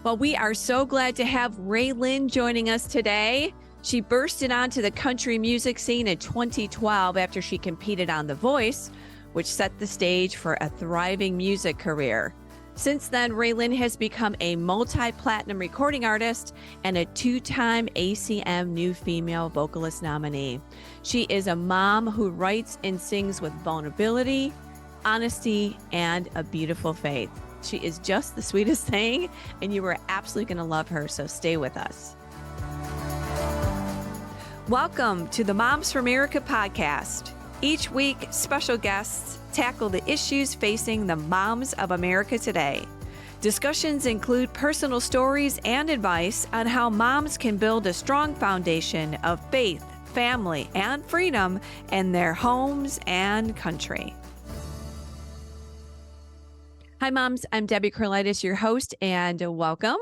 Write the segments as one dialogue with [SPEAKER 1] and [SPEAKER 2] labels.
[SPEAKER 1] Well, we are so glad to have RaeLynn joining us today. She bursted onto the country music scene in 2012 after she competed on The Voice, which set the stage for a thriving music career. Since then, RaeLynn has become a multi-platinum recording artist and a two-time ACM New Female Vocalist nominee. She is a mom who writes and sings with vulnerability, honesty, and a beautiful faith. She is just the sweetest thing, and you are absolutely going to love her, so stay with us. Welcome to the Moms for America podcast. Each week, special guests tackle the issues facing the moms of America today. Discussions include personal stories and advice on how moms can build a strong foundation of faith, family, and freedom in their homes and country. Hi, moms. I'm Debbie Carlitis, your host, and welcome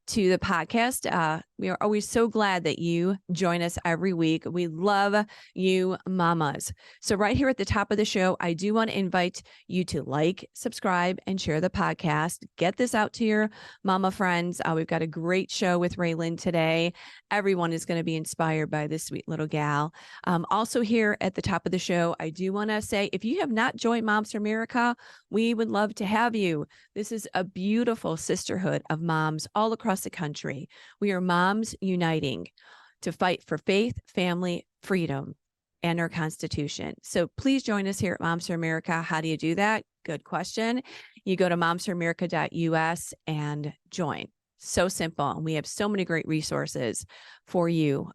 [SPEAKER 1] to the podcast. We are always so glad that you join us every week. We love you, mamas. So right here at the top of the show, I do want to invite you to like, subscribe, and share the podcast. Get this out to your mama friends. We've got a great show with RaeLynn today. Everyone is going to be inspired by this sweet little gal. Also here at the top of the show, I do want to say, if you have not joined Moms for America, we would love to have you. This is a beautiful sisterhood of moms all across the country. We are moms uniting to fight for faith, family, freedom, and our Constitution. So please join us here at Moms for America. How do you do that? Good question. You go to momsforamerica.us and join. So simple. And we have so many great resources for you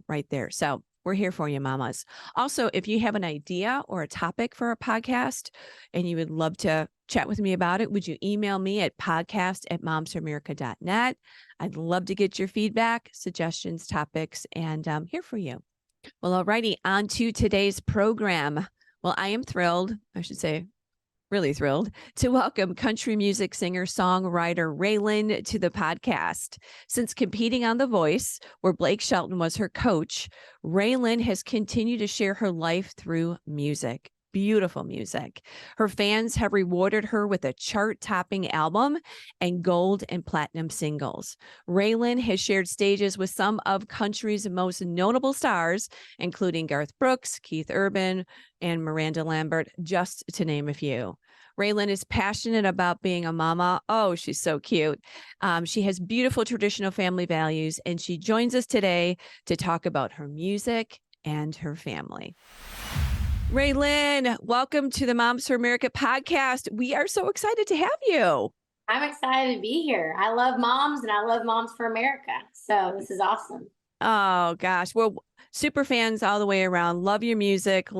[SPEAKER 1] right there. So we're here for you, mamas. Also, if you have an idea or a topic for a podcast and you would love to chat with me about it, would you email me at podcast@momsforamerica.net? I'd love to get your feedback, suggestions, topics, and I'm here for you. Well, alrighty, on to today's program. Well, I am thrilled, I should say, really thrilled to welcome country music singer, songwriter RaeLynn to the podcast. Since competing on The Voice, where Blake Shelton was her coach, RaeLynn has continued to share her life through music. Beautiful music. Her fans have rewarded her with a chart-topping album and gold and platinum singles. RaeLynn has shared stages with some of country's most notable stars, including Garth Brooks, Keith Urban, and Miranda Lambert, just to name a few. RaeLynn is passionate about being a mama. Oh, she's so cute. She has beautiful traditional family values, and she joins us today to talk about her music and her family. RaeLynn, welcome to the Moms for America podcast. We are so excited to have you.
[SPEAKER 2] I'm excited to be here. I love moms and I love Moms for America. So this is awesome.
[SPEAKER 1] Oh gosh. Well, super fans all the way around. Love your music.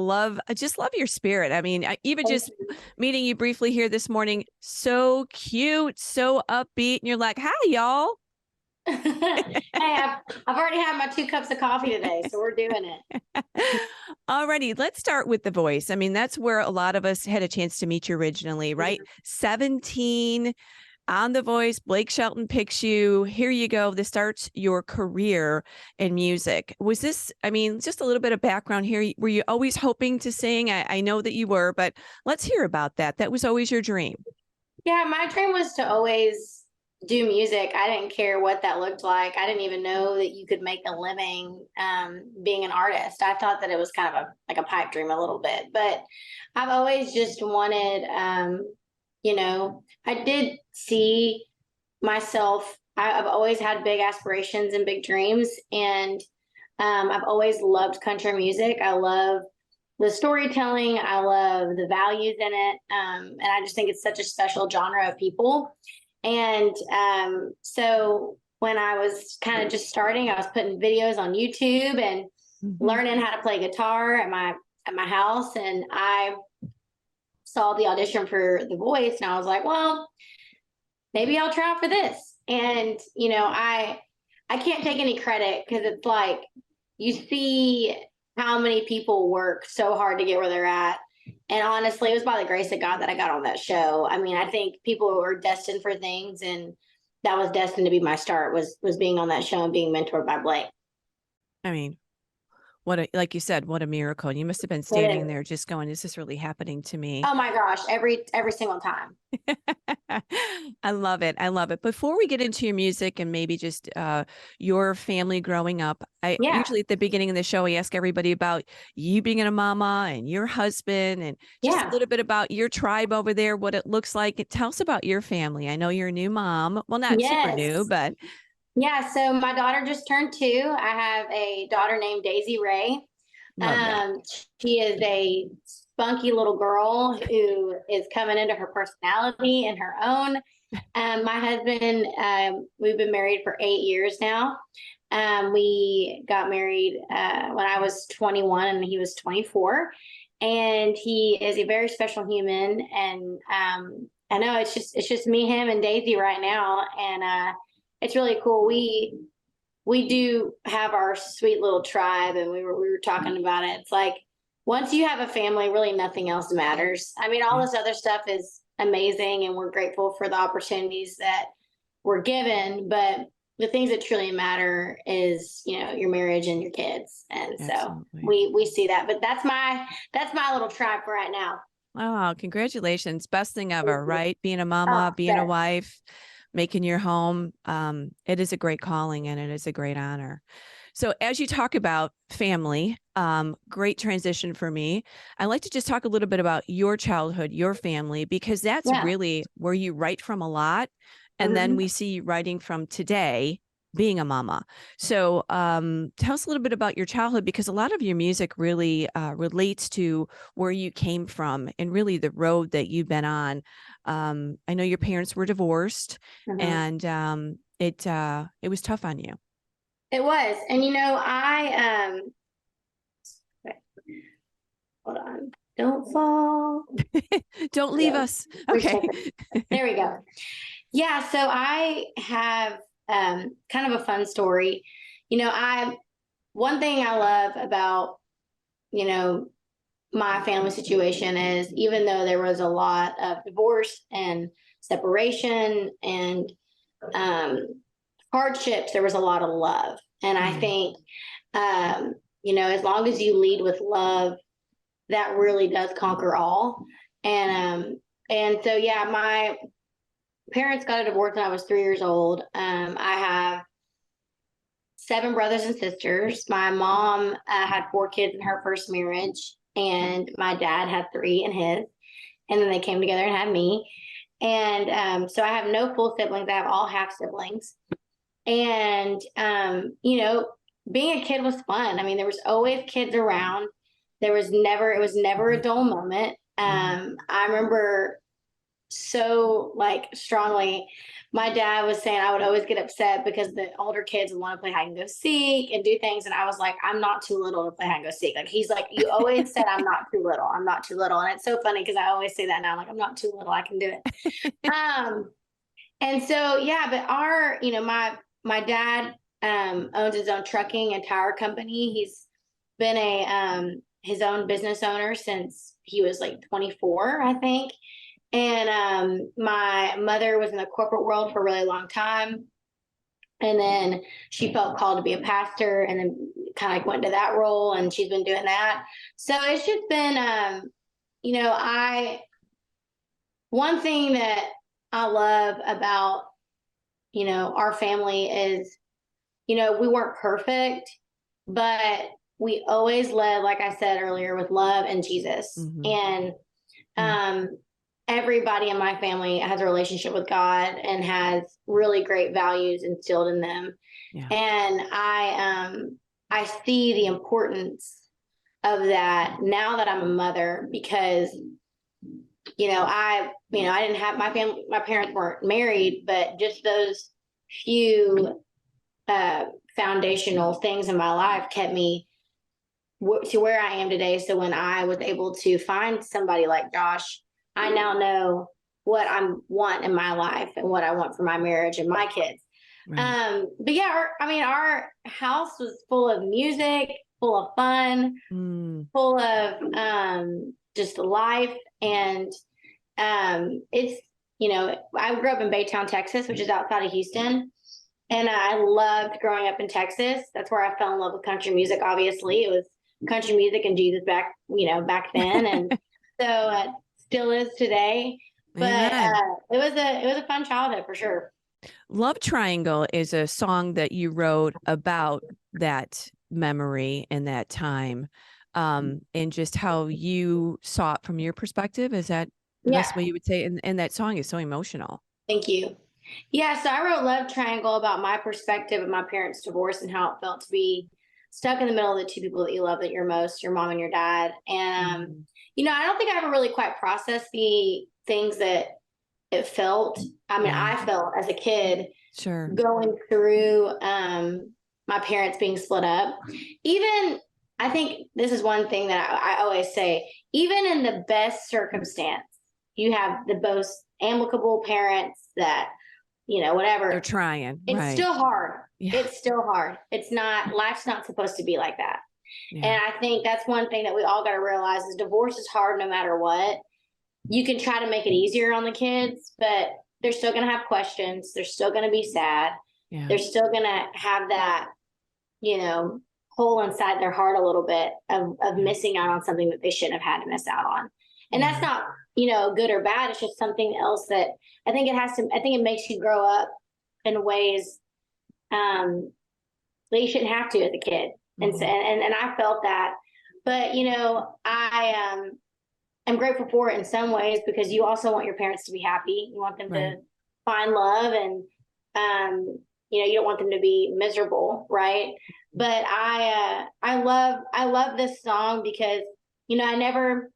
[SPEAKER 1] Just love your spirit. I mean, even just meeting you briefly here this morning, so cute, so upbeat. And you're like, hi, y'all.
[SPEAKER 2] Hey, I've already had my 2 cups of coffee today, so we're doing it.
[SPEAKER 1] Alrighty, let's start with The Voice. I mean, that's where a lot of us had a chance to meet you originally, right? 17 on The Voice, Blake Shelton picks you. Here you go. This starts your career in music. Was this, I mean, just a little bit of background here. Were you always hoping to sing? I know that you were, but let's hear about that. That was always your dream.
[SPEAKER 2] Yeah, my dream was to always do music. I didn't care what that looked like. I didn't even know that you could make a living being an artist. I thought that it was kind of like a pipe dream a little bit, but I've always just wanted, I did see myself. I've always had big aspirations and big dreams, and I've always loved country music. I love the storytelling. I love the values in it. And I just think it's such a special genre of people. And so when I was kind of just starting, I was putting videos on YouTube and learning how to play guitar at my house. And I saw the audition for The Voice, and I was like, well, maybe I'll try out for this. And, I can't take any credit, because it's like you see how many people work so hard to get where they're at. And honestly, it was by the grace of God that I got on that show. I mean, I think people were destined for things, and that was destined to be my start, was being on that show and being mentored by Blake.
[SPEAKER 1] I mean, like you said, what a miracle. You must have been
[SPEAKER 2] It
[SPEAKER 1] standing
[SPEAKER 2] is.
[SPEAKER 1] there just going, is this really happening to me?
[SPEAKER 2] Oh my gosh, every single time.
[SPEAKER 1] I love it. I love it. Before we get into your music and maybe just your family growing up, I
[SPEAKER 2] Yeah.
[SPEAKER 1] usually at the beginning of the show, I ask everybody about you being a mama and your husband and just a
[SPEAKER 2] Yeah.
[SPEAKER 1] little bit about your tribe over there, what it looks like. Tell us about your family. I know you're a new mom. Well, not super new,
[SPEAKER 2] Yes.
[SPEAKER 1] but
[SPEAKER 2] Yeah. So my daughter just turned 2. I have a daughter named Daisy Ray.
[SPEAKER 1] love that.
[SPEAKER 2] She is a spunky little girl who is coming into her personality and her own. My husband, we've been married for 8 years now. We got married when I was 21 and he was 24. And he is a very special human. And I know it's just me, him, and Daisy right now. And it's really cool. We do have our sweet little tribe, and we were talking about it. It's like once you have a family, really nothing else matters. I mean, all
[SPEAKER 1] Yeah.
[SPEAKER 2] this other stuff is amazing, and we're grateful for the opportunities that we're given. But the things that truly matter is, your marriage and your kids. And so
[SPEAKER 1] Absolutely.
[SPEAKER 2] we see that. But that's my little tribe for right now.
[SPEAKER 1] Oh, congratulations. Best thing ever, right? Being a
[SPEAKER 2] Oh,
[SPEAKER 1] mama, being a
[SPEAKER 2] best.
[SPEAKER 1] wife, making your home. It is a great calling and it is a great honor. So as you talk about family, great transition for me. I like to just talk a little bit about your childhood, your family, because that's
[SPEAKER 2] Yeah.
[SPEAKER 1] really where you write from a lot. And then
[SPEAKER 2] Mhm.
[SPEAKER 1] we see you writing from today, being a mama. So tell us a little bit about your childhood, because a lot of your music really relates to where you came from and really the road that you've been on. I know your parents were divorced,
[SPEAKER 2] Mhm.
[SPEAKER 1] and it was tough on you.
[SPEAKER 2] It was. And okay, hold on. Don't fall.
[SPEAKER 1] Don't leave
[SPEAKER 2] Yeah.
[SPEAKER 1] us. Okay.
[SPEAKER 2] There we go. Yeah, so I have kind of a fun story. I one thing I love about, you know, my family situation is even though there was a lot of divorce and separation and um, hardships, there was a lot of love. And I
[SPEAKER 1] Mm,
[SPEAKER 2] think, as long as you lead with love, that really does conquer all. And so, yeah, my parents got a divorce when I was 3 years old. I have 7 brothers and sisters. My mom had 4 kids in her first marriage, and my dad had 3 in his. And then they came together and had me. And so I have no full siblings. I have all half siblings. And being a kid was fun. I mean, there was always kids around. It was never a dull moment.
[SPEAKER 1] mhm.
[SPEAKER 2] I remember so like strongly. My dad was saying I would always get upset because the older kids would want to play hide and go seek and do things, and I was like, I'm not too little to play hide and go seek. Like he's like, you always said I'm not too little. I'm not too little, and it's so funny because I always say that now. Like I'm not too little. I can do it. And so yeah, but my dad owns his own trucking and tire company. He's been a his own business owner since he was like 24, I think. And my mother was in the corporate world for a really long time. And then she felt called to be a pastor and then kind of like went into that role, and she's been doing that. So it's just been, I, one thing that I love about, our family is, we weren't perfect, but we always led, like I said earlier, with love and Jesus.
[SPEAKER 1] Mhm.
[SPEAKER 2] And
[SPEAKER 1] Mm,
[SPEAKER 2] um, everybody in my family has a relationship with God and has really great values instilled in them.
[SPEAKER 1] yeah.
[SPEAKER 2] And I see the importance of that now that I'm a mother, because I didn't have my parents weren't married, but just those few foundational things in my life kept me to where I am today. So when I was able to find somebody like Josh, I now know what I want in my life and what I want for my marriage and my kids.
[SPEAKER 1] Right.
[SPEAKER 2] But yeah, our house was full of music, full of fun,
[SPEAKER 1] Mm,
[SPEAKER 2] full of just life. And it's, I grew up in Baytown, Texas, which is outside of Houston. And I loved growing up in Texas. That's where I fell in love with country music, obviously. It was country music and Jesus back then. And so it still is today. But it was a fun childhood for sure.
[SPEAKER 1] Love Triangle is a song that you wrote about that memory and that time, and just how you saw it from your perspective. Is that the best way you would say? And that song is so emotional.
[SPEAKER 2] Thank you. Yeah, so I wrote Love Triangle about my perspective of my parents' divorce and how it felt to be stuck in the middle of the two people that you love that you're most, your mom and your dad. And, I don't think I ever really quite processed the things that it felt. I mean, I felt as a kid going through my parents being split up. Even, I think this is one thing that I always say, even in the best circumstance, you have the most amicable parents that, whatever.
[SPEAKER 1] They're trying.
[SPEAKER 2] It's still hard. Yeah. It's still hard. Life's not supposed to be like that. Yeah. And I think that's one thing that we all got to realize is divorce is hard no matter what. You can try to make it easier on the kids, but they're still going to have questions. They're still going to be sad. Yeah. They're still going to have that, hole inside their heart a little bit of missing out on something that they shouldn't have had to miss out on. And that's not, good or bad. It's just something else that I think it makes you grow up in ways that you shouldn't have to as a kid. And I felt that, but I'm grateful for it in some ways because you also want your parents to be happy. You want them to find love and, you don't want them to be miserable. Right. But I love this song because, I never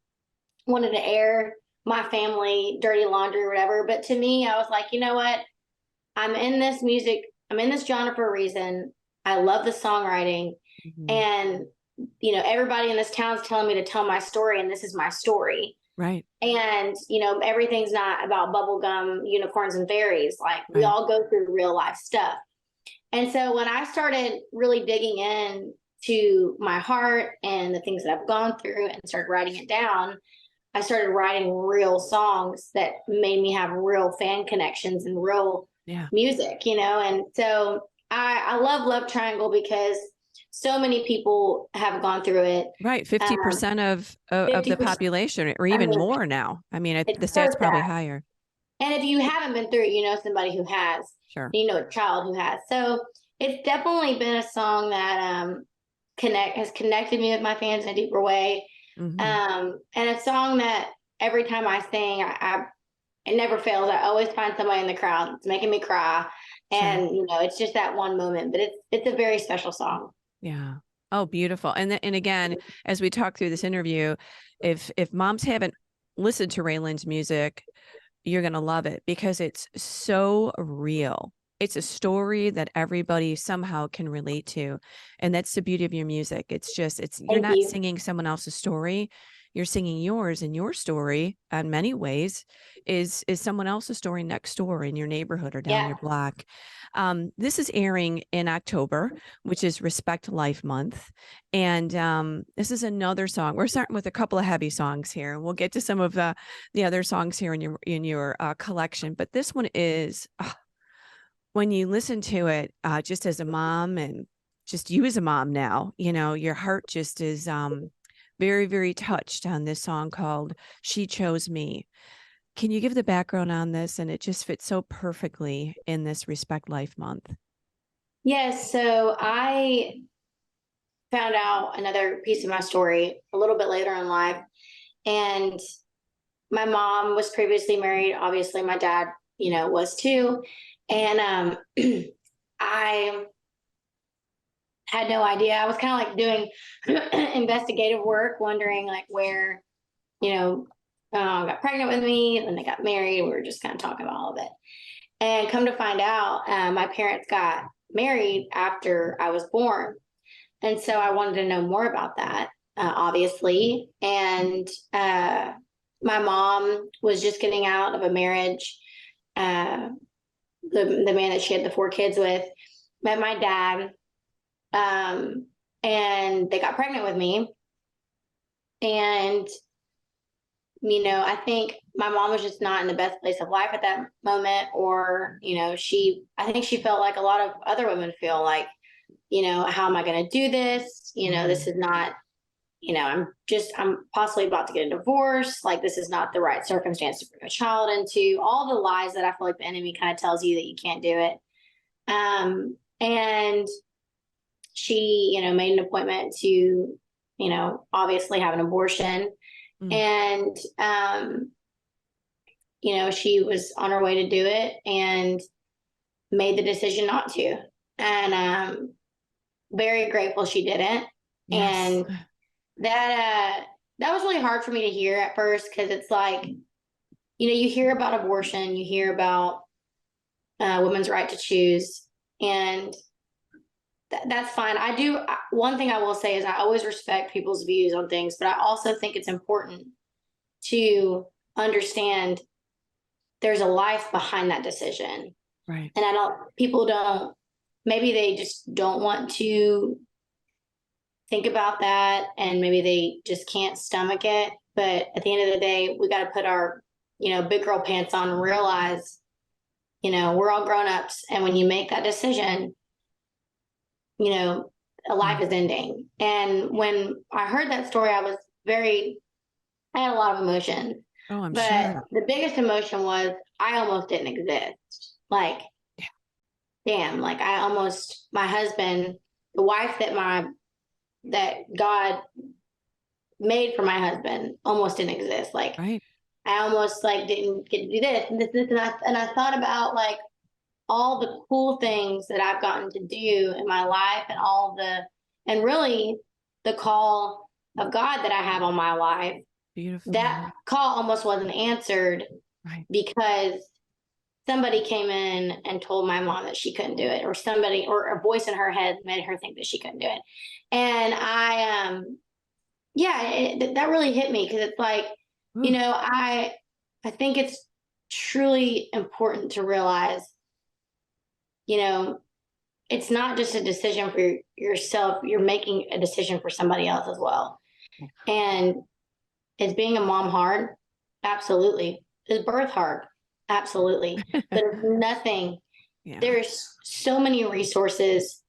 [SPEAKER 2] wanted to air my family dirty laundry or whatever. But to me, I was like, you know what? I'm in this genre for a reason. I love the songwriting. And, everybody in this town is telling me to tell my story, and this is my story. Right. And, everything's not about bubblegum, unicorns, and fairies. Like, we all go through real life stuff. And so when I started really digging in to my heart and the things that I've gone through and started writing it down, I started writing real songs that made me have real fan connections and real music, And so I love Triangle because so many people have gone through it. Right.
[SPEAKER 1] 50% of the population, or even more now. I mean, the stat's probably higher.
[SPEAKER 2] And if you haven't been through it, somebody who has. Sure. A child who has. So it's definitely been a song that has connected me with my fans in a deeper way. And a song that every time I sing, it never fails. I always find somebody in the crowd that's making me cry. And, it's just that one moment, but it's a very special song.
[SPEAKER 1] Yeah. Oh, beautiful. And again, as we talk through this interview, if moms haven't listened to RaeLynn's music, you're going to love it because it's so real. It's a story that everybody somehow can relate to. And that's the beauty of your music. You're not singing someone else's story. You're singing yours, and your story in many ways is someone else's story next door in your neighborhood or down your block. This is airing in October, which is Respect Life Month. And this is another song. We're starting with a couple of heavy songs here. We'll get to some of the other songs here in your collection. But this one is, when you listen to it, just as a mom and just you as a mom now, your heart just is very, very touched on this song called She Chose Me. Can you give the background on this? And it just fits so perfectly in this Respect Life Month.
[SPEAKER 2] Yes. So I found out another piece of my story a little bit later in life. And my mom was previously married. Obviously, my dad, was too. And I had no idea. I was kind of like doing investigative work, wondering like where, got pregnant with me, and then they got married. We were just kind of talking about all of it. And come to find out, my parents got married after I was born. And so I wanted to know more about that, obviously. And my mom was just getting out of a marriage. The man that she had the 4 kids with met my dad. And they got pregnant with me. And, I think my mom was just not in the best place of life at that moment. Or, I think she felt like a lot of other women feel like, how am I going to do this? This is not I'm possibly about to get a divorce. Like, this is not the right circumstance to bring a child into. All the lies that I feel like the enemy kind of tells you that you can't do it. And she, made an appointment to, obviously have an abortion. And, she was on her way to do it and made the decision not to. And very grateful she didn't. Yes. And that was really hard for me to hear at first, because it's like, you hear about abortion, you hear about women's right to choose, and that's fine. One thing I will say is I always respect people's views on things, but I also think it's important to understand there's a life behind that decision.
[SPEAKER 1] Right.
[SPEAKER 2] And maybe they just don't want to think about that, and maybe they just can't stomach it. But at the end of the day, we got to put our, big girl pants on and realize, we're all grown-ups. And when you make that decision, a life is ending. And when I heard that story, I had a lot of emotion.
[SPEAKER 1] Oh, I'm
[SPEAKER 2] but
[SPEAKER 1] sure.
[SPEAKER 2] The biggest emotion was I almost didn't exist. Like, damn, like my husband, the wife that God made for my husband, almost didn't exist. Like, right. I almost didn't get to do this and this, and I thought about all the cool things that I've gotten to do in my life, and really the call of God that I have on my life.
[SPEAKER 1] Beautiful.
[SPEAKER 2] That call almost wasn't answered, right, because somebody came in and told my mom that she couldn't do it, or a voice in her head made her think that she couldn't do it. And that really hit me, because it's like, I think it's truly important to realize, it's not just a decision for yourself. You're making a decision for somebody else as well. And is being a mom hard? Absolutely. Is birth hard? Absolutely. But it's nothing. Yeah. There's so many resources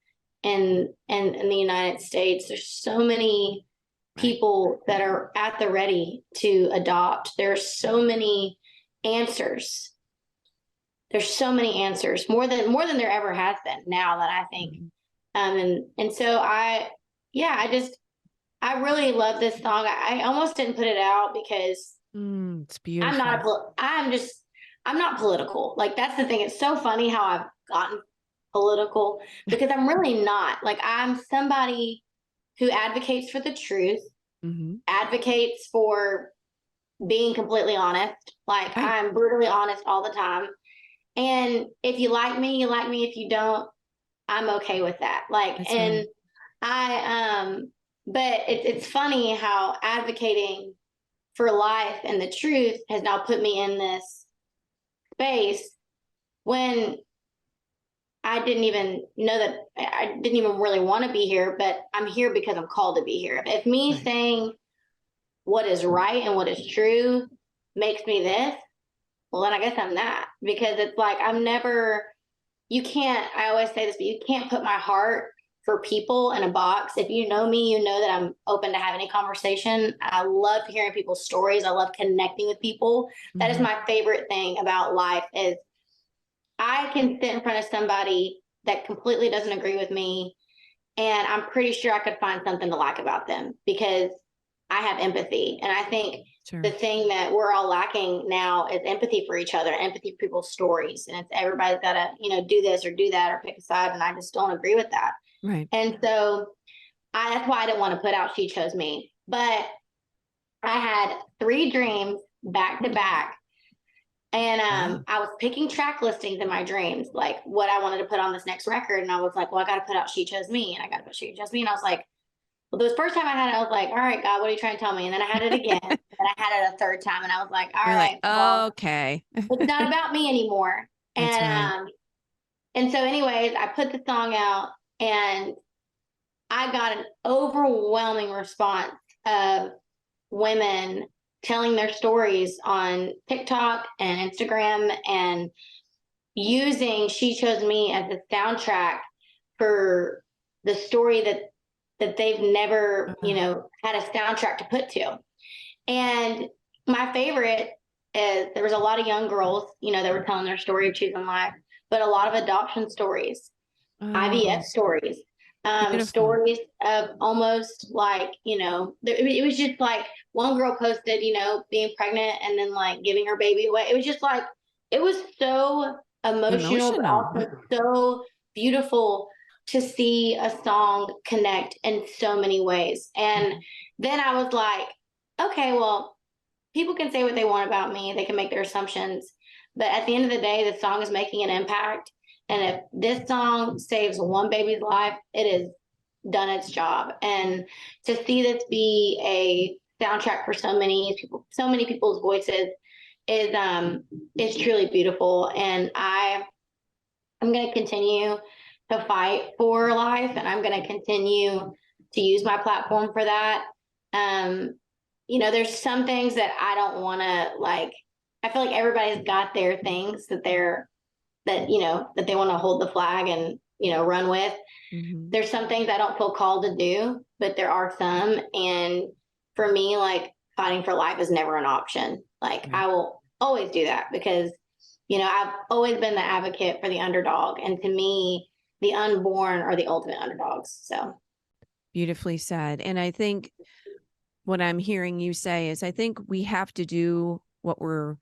[SPEAKER 2] in the United States. There's so many people that are at the ready to adopt. There's so many answers. There's so many answers, more than there ever has been now, that I think. And so I really love this song. I almost didn't put it out because
[SPEAKER 1] it's beautiful.
[SPEAKER 2] I'm not political. Like, that's the thing. It's so funny how I've gotten political, because I'm really not. Like, I'm somebody who advocates for the truth, advocates for being completely honest. Like, right. I'm brutally honest all the time. And if you like me, you like me. If you don't, I'm okay with that. Like, that's and right. But it's funny how advocating for life and the truth has now put me in this space when I didn't even know that I didn't even really want to be here, but I'm here because I'm called to be here. If me right. saying what is right and what is true makes me this, well, then I guess I'm that, because it's like, I always say this, but you can't put my heart for people in a box. If you know me, you know that I'm open to have any conversation. I love hearing people's stories. I love connecting with people. That is my favorite thing about life, is I can sit in front of somebody that completely doesn't agree with me, and I'm pretty sure I could find something to like about them, because I have empathy. And I think the thing that we're all lacking now is empathy for each other, empathy for people's stories. And it's everybody's got to, do this or do that or pick a side. And I just don't agree with that.
[SPEAKER 1] Right.
[SPEAKER 2] And so that's why I didn't want to put out She Chose Me. But I had 3 dreams back to back. And I was picking track listings in my dreams, like what I wanted to put on this next record. And I was like, well, I got to put out She Chose Me. And I got to put She Chose Me. And I was like, well, the first time I had it, I was like, all right, God, what are you trying to tell me? And then I had it again. And I had it a third time. And I was like, all right, well,
[SPEAKER 1] okay.
[SPEAKER 2] It's not about me anymore. And so anyways, I put the song out, and I got an overwhelming response of women telling their stories on TikTok and Instagram, and using She Chose Me as the soundtrack for the story that that they've never, had a soundtrack to put to. And my favorite is there was a lot of young girls, that were telling their story of choosing life, but a lot of adoption stories, IVF stories, stories of almost like, it was just like one girl posted, being pregnant and then like giving her baby away. It was just like, it was so emotional. But also so beautiful to see a song connect in so many ways. And then I was like, okay, well, people can say what they want about me. They can make their assumptions. But at the end of the day, the song is making an impact. And if this song saves one baby's life, it has done its job. And to see this be a soundtrack for so many people's voices is truly beautiful. And I'm going to continue to fight for life, and I'm going to continue to use my platform for that. There's some things that I don't want to like. I feel like everybody's got their things that they want to hold the flag and run with. Mm-hmm. There's some things I don't feel called to do, but there are some. And for me, like fighting for life is never an option. Like I will always do that because I've always been the advocate for the underdog, and to me, the unborn are the ultimate underdogs. So
[SPEAKER 1] beautifully said. And I think what I'm hearing you say is I think we have to do what we're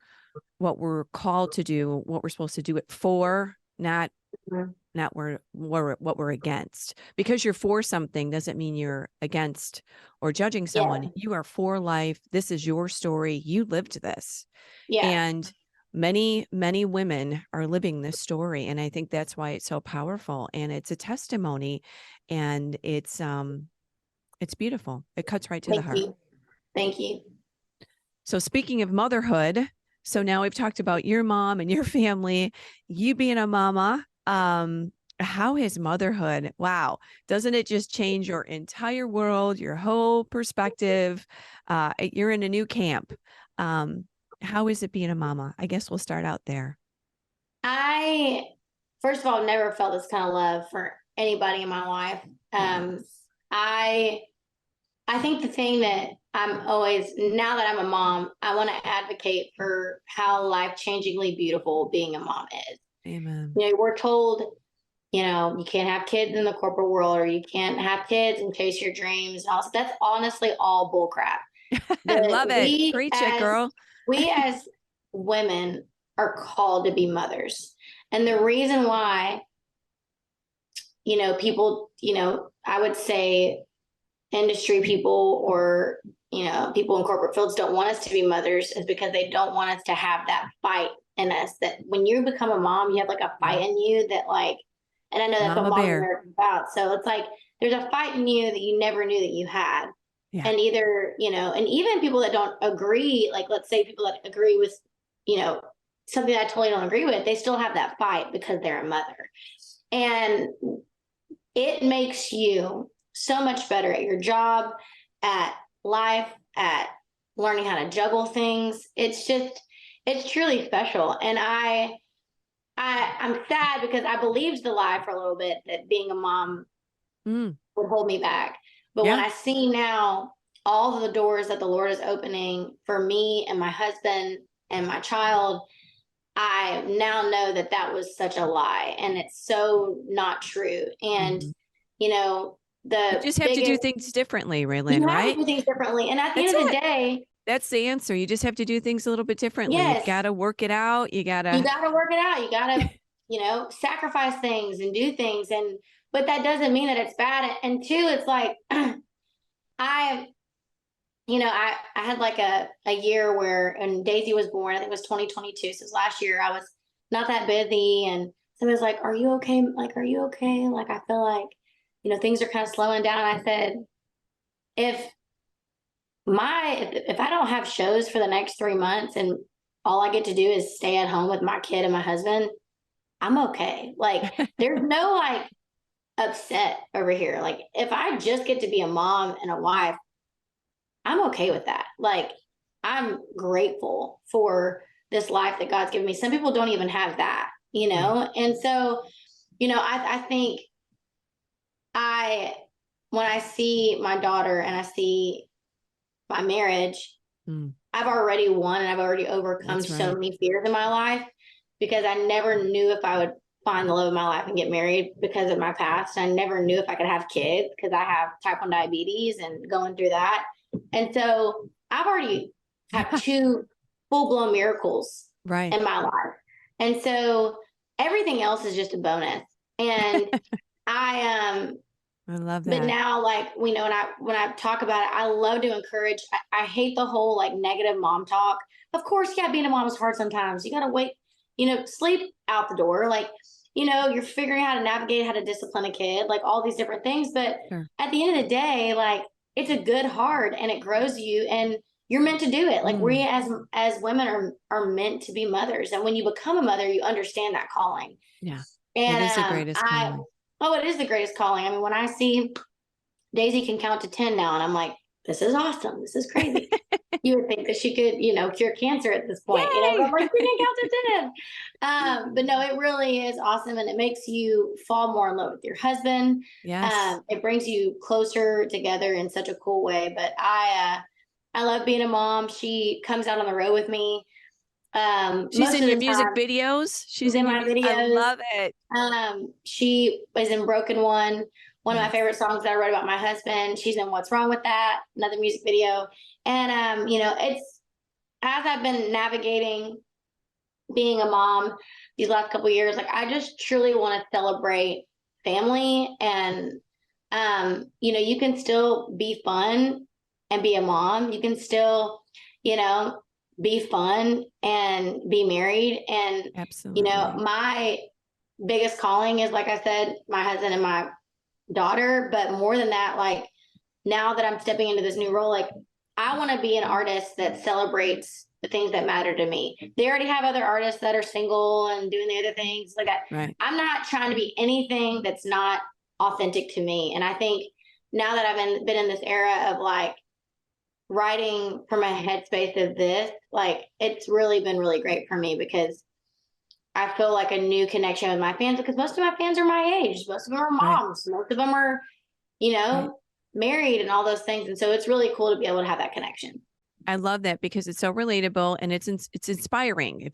[SPEAKER 1] called to do, what we're supposed to do it for, not what we're against. Because you're for something doesn't mean you're against or judging someone. Yeah. You are for life. This is your story. You lived this. Yeah. And many women are living this story. And I think that's why it's so powerful. And it's a testimony, and it's beautiful. It cuts right to the heart.
[SPEAKER 2] Thank you.
[SPEAKER 1] So speaking of motherhood, so now we've talked about your mom and your family, you being a mama. How is motherhood? Wow. Doesn't it just change your entire world, your whole perspective? You're in a new camp. How is it being a mama? I guess we'll start out there.
[SPEAKER 2] First of all, never felt this kind of love for anybody in my life. I think the thing that I'm always, now that I'm a mom, I want to advocate for how life-changingly beautiful being a mom is.
[SPEAKER 1] Amen.
[SPEAKER 2] We're told, you can't have kids in the corporate world, or you can't have kids and chase your dreams. And also, that's honestly all bullcrap.
[SPEAKER 1] I love it. Preach it, girl.
[SPEAKER 2] We as women are called to be mothers. And the reason why, people, I would say industry people or, people in corporate fields don't want us to be mothers is because they don't want us to have that fight in us. That when you become a mom, you have like a fight in you that like, and I know that's what moms are about. So it's like, there's a fight in you that you never knew that you had. Yeah. And either, and even people that don't agree, like let's say people that agree with, something that I totally don't agree with, they still have that fight because they're a mother. And it makes you so much better at your job, at life, at learning how to juggle things. It's truly special. And I'm sad because I believed the lie for a little bit that being a mom would hold me back. But when I see now all of the doors that the Lord is opening for me and my husband and my child, I now know that that was such a lie, and it's so not true. And, you
[SPEAKER 1] just have to do things differently, RaeLynn, right?
[SPEAKER 2] You have to do things differently. And at the end of the day,
[SPEAKER 1] that's the answer. You just have to do things a little bit differently. Yes. You got to work it out. You got to
[SPEAKER 2] work it out. You got to, sacrifice things and do things. But that doesn't mean that it's bad. And two, it's like, I had like a year where, and Daisy was born, I think it was 2022. So it was last year. I was not that busy. And somebody was like, are you okay? Like, are you okay? Like, I feel like, things are kind of slowing down. I said, if I don't have shows for the next 3 months and all I get to do is stay at home with my kid and my husband, I'm okay. Like, there's no like upset over here. Like, if I just get to be a mom and a wife, I'm okay with that. Like, I'm grateful for this life that God's given me. Some people don't even have that, And so, I think when I see my daughter and I see my marriage, I've already won and I've already overcome so many fears in my life, because I never knew if I would find the love of my life and get married because of my past. I never knew if I could have kids because I have type 1 diabetes and going through that. And so I've already had 2 full-blown miracles in my life. And so everything else is just a bonus. And I
[SPEAKER 1] love that.
[SPEAKER 2] But now, like, we know, when I talk about it, I love to encourage. I hate the whole like negative mom talk. Of course, yeah, being a mom is hard sometimes. You got to wait, sleep out the door. Like, you're figuring out how to navigate, how to discipline a kid, like all these different things. But at the end of the day, like, it's a good hard and it grows you and you're meant to do it. Like we as women are meant to be mothers. And when you become a mother, you understand that calling.
[SPEAKER 1] Yeah.
[SPEAKER 2] And
[SPEAKER 1] it is the greatest calling.
[SPEAKER 2] Oh, it is the greatest calling. I mean, when I see Daisy can count to 10 now, and I'm like, this is awesome. This is crazy. You would think that she could, cure cancer at this point. I'm like, we can count to 10. But no, it really is awesome. And it makes you fall more in love with your husband.
[SPEAKER 1] Yes.
[SPEAKER 2] It brings you closer together in such a cool way. But I love being a mom. She comes out on the road with me.
[SPEAKER 1] She's in your music videos. She's in my videos. I love it.
[SPEAKER 2] She is in Broken One of my favorite songs that I wrote about my husband. She's in What's Wrong with That, another music video. And it's, as I've been navigating being a mom these last couple of years, like I just truly want to celebrate family. And you can still be fun and be a mom. You can still be fun and be married. And
[SPEAKER 1] absolutely,
[SPEAKER 2] my biggest calling is, like I said, my husband and my daughter. But more than that, like, now that I'm stepping into this new role, like, I want to be an artist that celebrates the things that matter to me. They already have other artists that are single and doing the other things like that. I'm not trying to be anything that's not authentic to me. And I think now that I've been in this era of like writing from a headspace of this, like, it's really been really great for me, because I feel like a new connection with my fans, because most of my fans are my age. Most of them are moms. Most of them are, married and all those things. And so it's really cool to be able to have that connection.
[SPEAKER 1] I love that, because it's so relatable and it's inspiring. If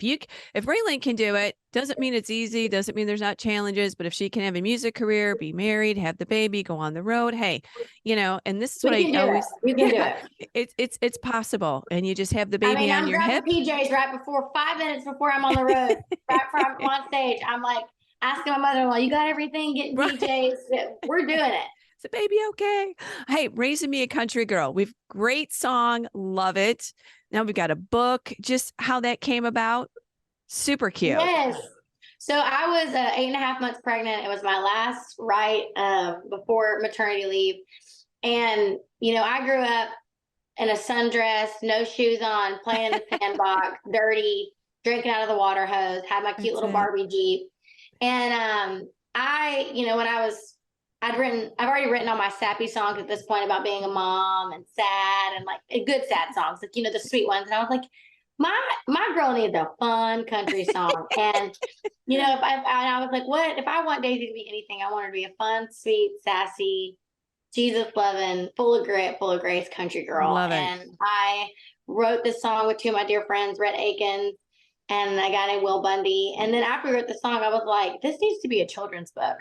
[SPEAKER 1] RaeLynn can do it, doesn't mean it's easy, doesn't mean there's not challenges, but if she can have a music career, be married, have the baby, go on the road, hey, and this is what I always,
[SPEAKER 2] you can do it.
[SPEAKER 1] It's possible. And you just have the baby on your hip.
[SPEAKER 2] I'm grabbing PJs right before 5 minutes before I'm on the road, right before I'm on stage. I'm like asking my mother-in-law, you got everything, getting PJs, we're doing it.
[SPEAKER 1] The baby okay? Hey, Raising Me a Country Girl. We've great song, love it. Now we've got a book. Just how that came about, super cute.
[SPEAKER 2] Yes. So I was 8.5 months pregnant. It was my last before maternity leave, and I grew up in a sundress, no shoes on, playing in the sandbox, dirty, drinking out of the water hose. Had my cute little Barbie Jeep, and when I've already written all my sappy songs at this point about being a mom and sad and like good sad songs, like, the sweet ones. And I was like, my girl needs a fun country song. And, I was like, what, if I want Daisy to be anything, I want her to be a fun, sweet, sassy, Jesus loving, full of grit, full of grace country girl.
[SPEAKER 1] Love it.
[SPEAKER 2] And I wrote this song with 2 of my dear friends, Rhett Akins and a guy named Will Bundy. And then after we wrote the song, I was like, this needs to be a children's book.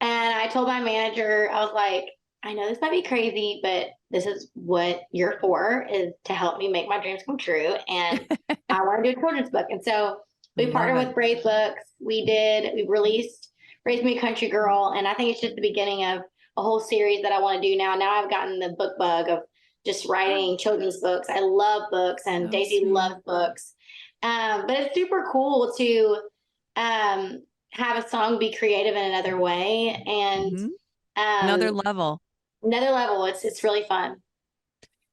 [SPEAKER 2] And I told my manager, I was like, I know this might be crazy, but this is what you're for, is to help me make my dreams come true. And I want to do a children's book. And so we partnered with Brave Books. We released Raise Me a Country Girl. And I think it's just the beginning of a whole series that I want to do now. Now I've gotten the book bug of just writing children's books. I love books, and Daisy loves books. But it's super cool to have a song be creative in another way, and
[SPEAKER 1] another level.
[SPEAKER 2] It's really fun.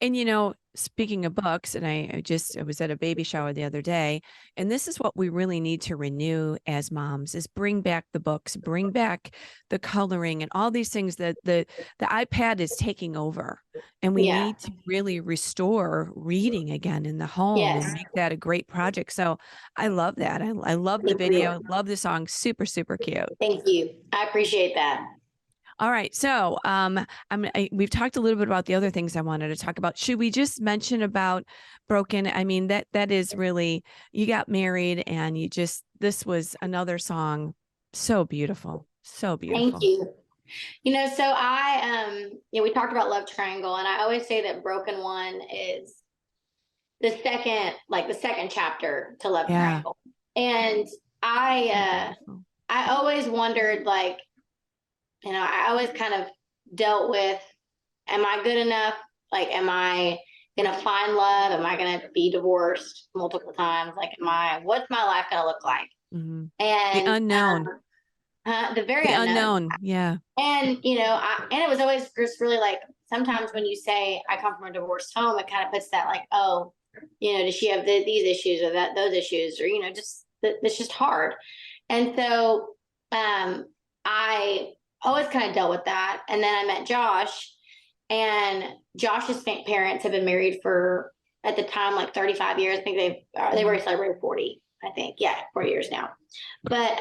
[SPEAKER 1] And speaking of books, and I was at a baby shower the other day, and this is what we really need to renew as moms, is bring back the books, bring back the coloring and all these things that the iPad is taking over. And we need to really restore reading again in the home and make that a great project. So I love that. I love the video, love the song. Super, super cute.
[SPEAKER 2] Thank you. I appreciate that.
[SPEAKER 1] All right. So we've talked a little bit about the other things I wanted to talk about. Should we just mention about Broken? I mean, that is really, you got married and this was another song. So beautiful. So
[SPEAKER 2] Thank
[SPEAKER 1] beautiful.
[SPEAKER 2] you. So we talked about Love Triangle, and I always say that Broken One is the second chapter to Love Triangle. And I always wondered, like, I always kind of dealt with, am I good enough? Like, am I going to find love? Am I going to be divorced multiple times? Like, what's my life going to look like?
[SPEAKER 1] Mm-hmm.
[SPEAKER 2] And
[SPEAKER 1] the unknown.
[SPEAKER 2] The very unknown.
[SPEAKER 1] Yeah.
[SPEAKER 2] And, and it was always just really like, sometimes when you say I come from a divorced home, it kind of puts that like, oh, does she have these issues or those issues, or, it's just hard. And so I always kind of dealt with that. And then I met Josh, and Josh's parents have been married for, at the time, like 35 years. I think they already celebrated 40, I think. Yeah, 40 years now. But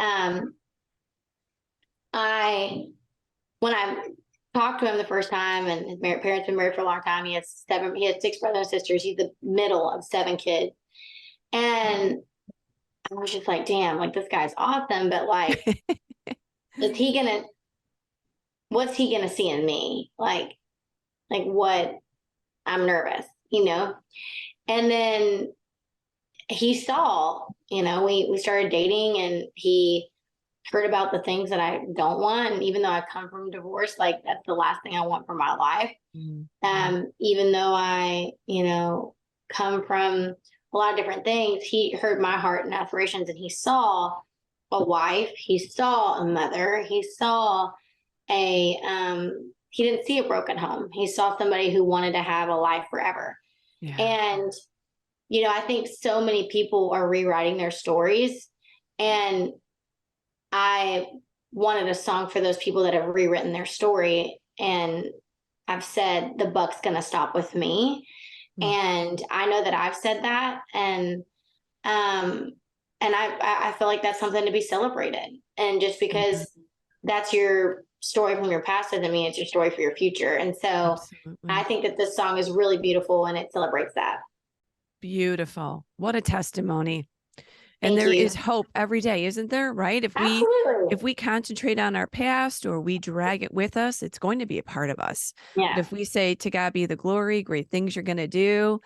[SPEAKER 2] when I talked to him the first time, and his parents have been married for a long time. He has 6 brothers and sisters. He's the middle of 7 kids. And I was just like, damn, like, this guy's awesome. But like, what's he gonna see in me? Like what? I'm nervous, And then he saw, we started dating, and he heard about the things that I don't want. And even though I come from divorce, like, that's the last thing I want for my life. Mm-hmm. Even though I, come from a lot of different things, he heard my heart and aspirations, and he saw a wife, he saw a mother, he saw he didn't see a broken home. He saw somebody who wanted to have a life forever. Yeah. And, I think so many people are rewriting their stories, and I wanted a song for those people that have rewritten their story. And I've said, the buck's going to stop with me. Mm-hmm. And I know that I've said that. And I feel like that's something to be celebrated. And just because mm-hmm. that's your story from your past doesn't mean it's your story for your future. And so absolutely. I think that this song is really beautiful, and it celebrates that.
[SPEAKER 1] Beautiful. What a testimony. And there is hope every day, isn't there? Right? If we concentrate on our past, or we drag it with us, it's going to be a part of us. Yeah. But if we say, to God be the glory, great things you're going to do,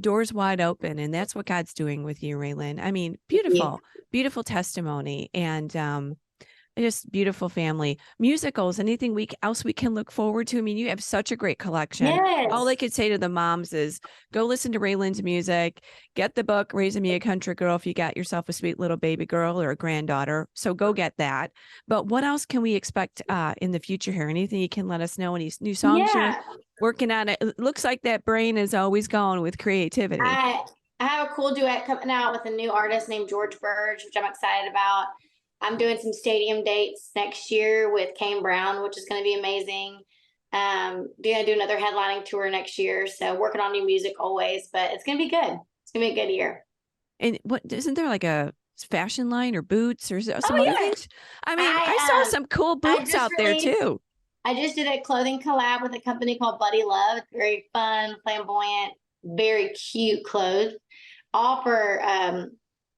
[SPEAKER 1] doors wide open. And that's what God's doing with you, RaeLynn. I mean, beautiful testimony. And just beautiful family. Musicals, anything else we can look forward to. I mean, you have such a great collection. Yes. All I could say to the moms is, go listen to RaeLynn's music, get the book, Raising Me a Country Girl, if you got yourself a sweet little baby girl or a granddaughter. So go get that. But what else can we expect in the future here? Anything you can let us know? Any new songs you're working on? It looks like that brain is always going with creativity.
[SPEAKER 2] I have a cool duet coming out with a new artist named George Burge, which I'm excited about. I'm doing some stadium dates next year with Kane Brown, which is going to be amazing. Going to do another headlining tour next year. So working on new music always, but it's going to be good. It's going to be a good year.
[SPEAKER 1] And isn't there like a fashion line or boots or some other things? I mean, I saw some cool boots out there too.
[SPEAKER 2] I just did a clothing collab with a company called Buddy Love. It's very fun, flamboyant, very cute clothes. All for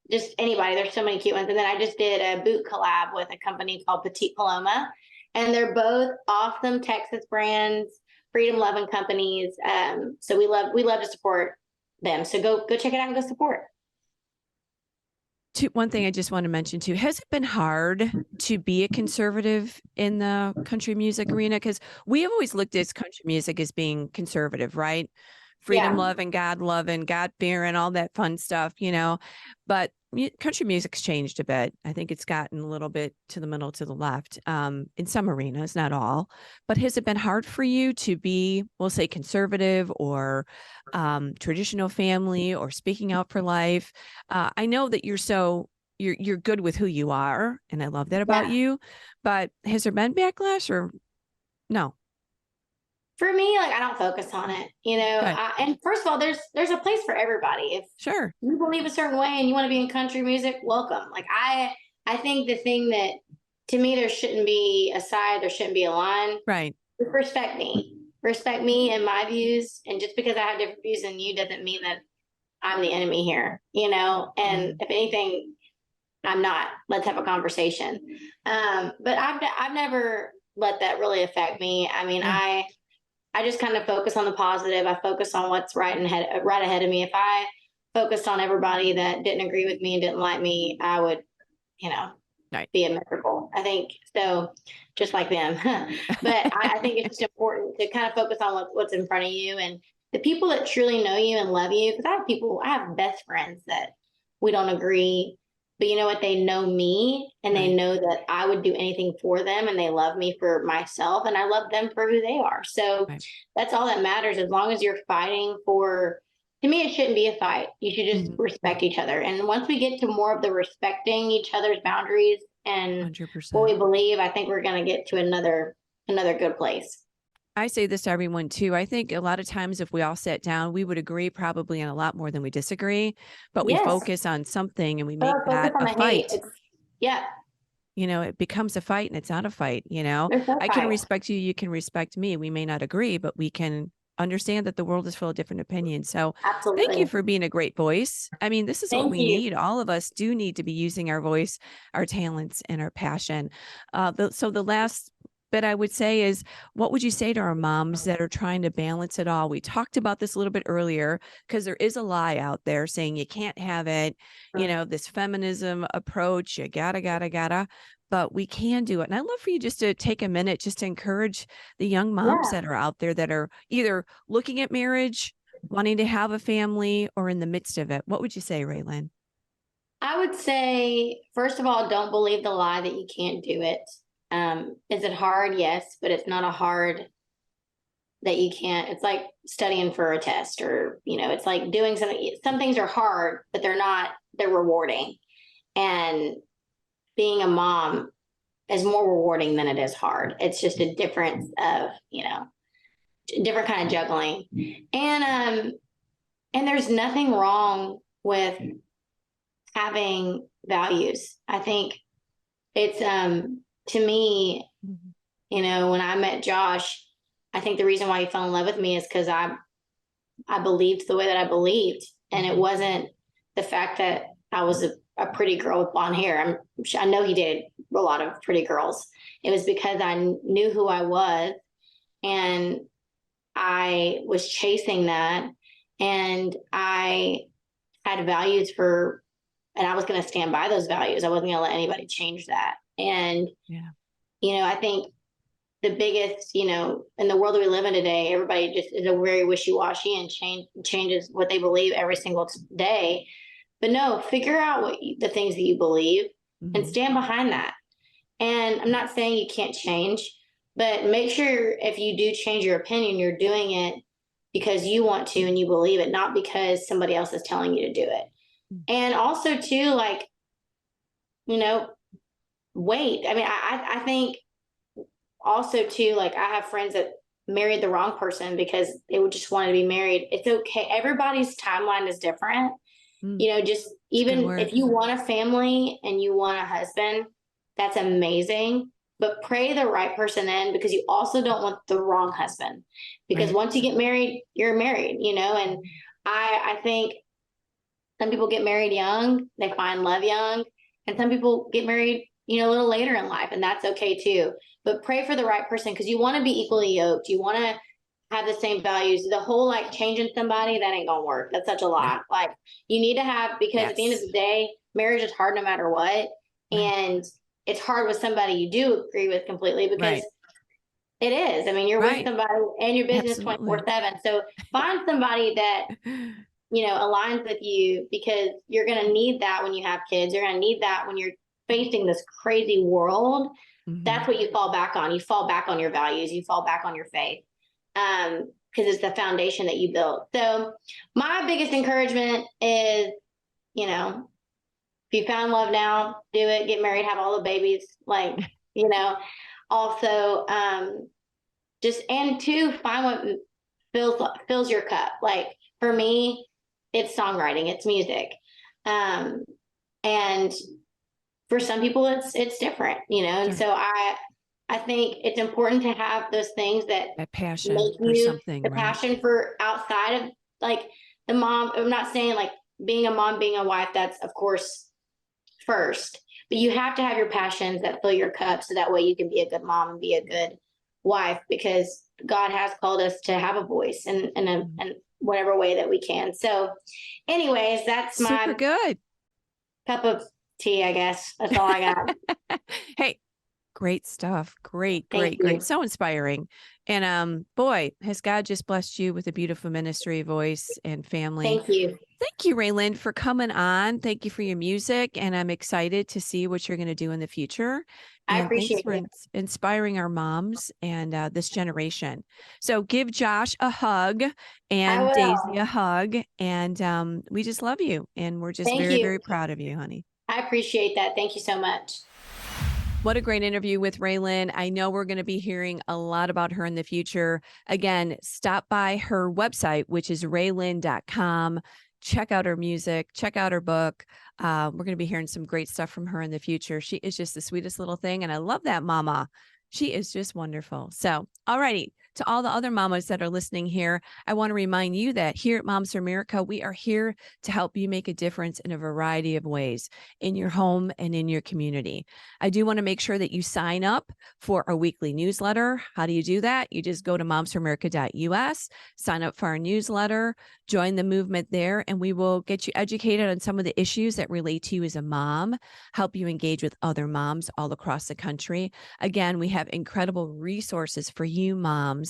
[SPEAKER 2] just anybody. There's so many cute ones. And then I just did a boot collab with a company called Petite Paloma. And they're both awesome Texas brands, freedom loving companies. So we love to support them. So go check it out and go support.
[SPEAKER 1] One thing I just want to mention too, has it been hard to be a conservative in the country music arena? Because we have always looked at country music as being conservative, right? Freedom loving, God loving, God fearing, all that fun stuff, but country music's changed a bit. I think it's gotten a little bit to the middle, to the left, in some arenas, not all. But has it been hard for you to be, we'll say, conservative or traditional family, or speaking out for life? I know that you're good with who you are, and I love that about you. But has there been backlash or no?
[SPEAKER 2] For me, like, I don't focus on it, and first of all, there's a place for everybody. If you believe a certain way and you want to be in country music, welcome. Like, I think the thing that to me, there shouldn't be a side, there shouldn't be a line.
[SPEAKER 1] Right.
[SPEAKER 2] Just respect me and my views. And just because I have different views than you doesn't mean that I'm the enemy here, you know? And if anything, I'm not. Let's have a conversation. But I've never let that really affect me. I mean, I just kind of focus on the positive. I focus on what's right ahead of me. If I focused on everybody that didn't agree with me and didn't like me, I would, you know, be a miserable. I think so, just like them. But I think it's just important to kind of focus on what's in front of you and the people that truly know you and love you. Because I have best friends that we don't agree, but you know what? They know me and they know that I would do anything for them, and they love me for myself, and I love them for who they are. So that's all that matters. As long as you're fighting for, to me, it shouldn't be a fight. You should just respect each other. And once we get to more of the respecting each other's boundaries and
[SPEAKER 1] 100%.
[SPEAKER 2] what we believe, I think we're going to get to another good place.
[SPEAKER 1] I say this to everyone too. I think a lot of times if we all sat down, we would agree probably on a lot more than we disagree, but we focus on something and we make that a fight. You know, it becomes a fight and it's not a fight. You know, I can respect you. You can respect me. We may not agree, but we can understand that the world is full of different opinions. So thank you for being a great voice. I mean, this is what we need. All of us do need to be using our voice, our talents, and our passion. So the last bit I would say is, what would you say to our moms that are trying to balance it all? We talked about this a little bit earlier, because there is a lie out there saying you can't have it, you know, this feminism approach, you gotta, but we can do it. And I'd love for you just to take a minute just to encourage the young moms that are out there that are either looking at marriage, wanting to have a family, or in the midst of it. What would you say, RaeLynn?
[SPEAKER 2] I would say, first of all, don't believe the lie that you can't do it. Is it hard? Yes, but it's not a hard that you can't. It's like studying for a test, or, you know, it's like doing something. Some things are hard, but they're rewarding. And being a mom is more rewarding than it is hard. It's just a difference of, you know, different kind of juggling. And there's nothing wrong with having values. I think it's, to me, you know, when I met Josh, I think the reason why he fell in love with me is because I believed the way that I believed. And it wasn't the fact that I was a pretty girl with blonde hair. I know he dated a lot of pretty girls. It was because I knew who I was, and I was chasing that, and I had values and I was going to stand by those values. I wasn't going to let anybody change that. And, you know, I think the biggest, you know, in the world that we live in today, everybody just is a very wishy-washy and changes what they believe every single day. But no, figure out the things that you believe and stand behind that. And I'm not saying you can't change, but make sure if you do change your opinion, you're doing it because you want to and you believe it, not because somebody else is telling you to do it. And also too, like, you know, wait. I mean, I think also too, like, I have friends that married the wrong person because they would just want to be married. It's okay. Everybody's timeline is different. You know, just even if you want a family and you want a husband, that's amazing. But pray the right person in, because you also don't want the wrong husband. Because once you get married, you're married, you know. And I think some people get married young, they find love young, and some people get married, you know, a little later in life, and that's okay too. But pray for the right person, because you want to be equally yoked. You want to have the same values. The whole like changing somebody, that ain't gonna work. That's such a lie. Like, you need to have, because at the end of the day, marriage is hard no matter what. And it's hard with somebody you do agree with completely, because it is. I mean, you're with somebody and your business 24/7. So find somebody that, you know, aligns with you, because you're going to need that when you have kids. You're going to need that when you're facing this crazy world. That's what you fall back on. You fall back on your values. You fall back on your faith. Because it's the foundation that you built. So my biggest encouragement is, you know, if you found love now, do it, get married, have all the babies, like, you know. Also, and two, find what fills your cup. Like, for me, it's songwriting, it's music. And for some people it's different, and
[SPEAKER 1] Sure.
[SPEAKER 2] so I think it's important to have those things that
[SPEAKER 1] That passion
[SPEAKER 2] make
[SPEAKER 1] for
[SPEAKER 2] you
[SPEAKER 1] something,
[SPEAKER 2] the
[SPEAKER 1] right?
[SPEAKER 2] passion for outside of like the mom. I'm not saying like being a mom, being a wife, that's of course first, but you have to have your passions that fill your cup so that way you can be a good mom and be a good wife, because God has called us to have a voice in whatever way that we can. So anyways, that's
[SPEAKER 1] Super
[SPEAKER 2] my
[SPEAKER 1] good.
[SPEAKER 2] cup of tea, I guess. That's all I got.
[SPEAKER 1] Hey, great stuff. Great,
[SPEAKER 2] Thank
[SPEAKER 1] great, great.
[SPEAKER 2] you.
[SPEAKER 1] So inspiring. And boy, has God just blessed you with a beautiful ministry, voice, and family.
[SPEAKER 2] Thank you.
[SPEAKER 1] Thank you, RaeLynn, for coming on. Thank you for your music. And I'm excited to see what you're going to do in the future.
[SPEAKER 2] I
[SPEAKER 1] And thanks
[SPEAKER 2] appreciate
[SPEAKER 1] for
[SPEAKER 2] it.
[SPEAKER 1] inspiring our moms and this generation. So give Josh a hug
[SPEAKER 2] I
[SPEAKER 1] and Daisy
[SPEAKER 2] will.
[SPEAKER 1] a hug. And we just love you. And we're just
[SPEAKER 2] Thank
[SPEAKER 1] very,
[SPEAKER 2] you.
[SPEAKER 1] very proud of you, honey.
[SPEAKER 2] I appreciate that. Thank you so much.
[SPEAKER 1] What a great interview with RaeLynn. I know we're going to be hearing a lot about her in the future. Again, stop by her website, which is RaeLynn.com. Check out her music, check out her book. We're going to be hearing some great stuff from her in the future. She is just the sweetest little thing. And I love that mama. She is just wonderful. So, all righty. To all the other mamas that are listening here, I want to remind you that here at Moms for America, we are here to help you make a difference in a variety of ways in your home and in your community. I do want to make sure that you sign up for our weekly newsletter. How do you do that? You just go to momsforamerica.us, sign up for our newsletter, join the movement there, and we will get you educated on some of the issues that relate to you as a mom, help you engage with other moms all across the country. Again, we have incredible resources for you moms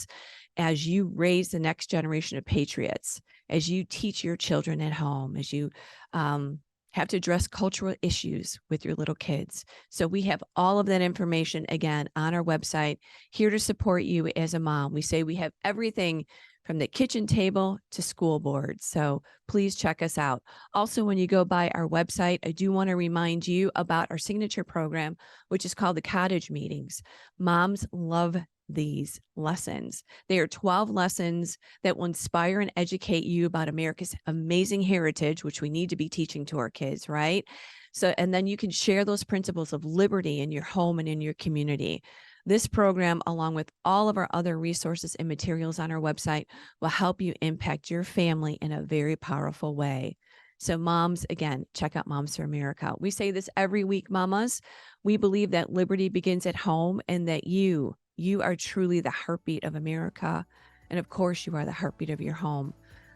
[SPEAKER 1] as you raise the next generation of patriots, as you teach your children at home, as you have to address cultural issues with your little kids. So we have all of that information, again, on our website, here to support you as a mom. We say we have everything from the kitchen table to school board. So please check us out. Also, when you go by our website, I do want to remind you about our signature program, which is called the Cottage Meetings. Moms love these lessons. They are 12 lessons that will inspire and educate you about America's amazing heritage, which we need to be teaching to our kids, right? So, and then you can share those principles of liberty in your home and in your community. This program, along with all of our other resources and materials on our website, will help you impact your family in a very powerful way. So moms, again, check out Moms for America. We say this every week, mamas. We believe that liberty begins at home and that you are truly the heartbeat of America. And of course, you are the heartbeat of your home.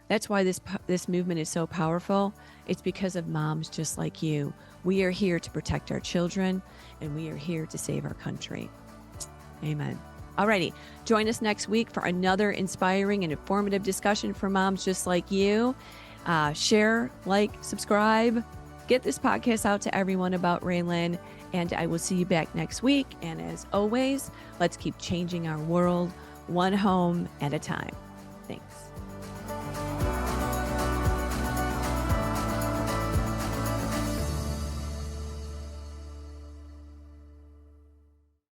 [SPEAKER 1] That's why this movement is so powerful. It's because of moms just like you. We are here to protect our children, and we are here to save our country. Amen. Alrighty, join us next week for another inspiring and informative discussion for moms just like you. Share, like, subscribe, get this podcast out to everyone about RaeLynn, and I will see you back next week. And as always, let's keep changing our world one home at a time.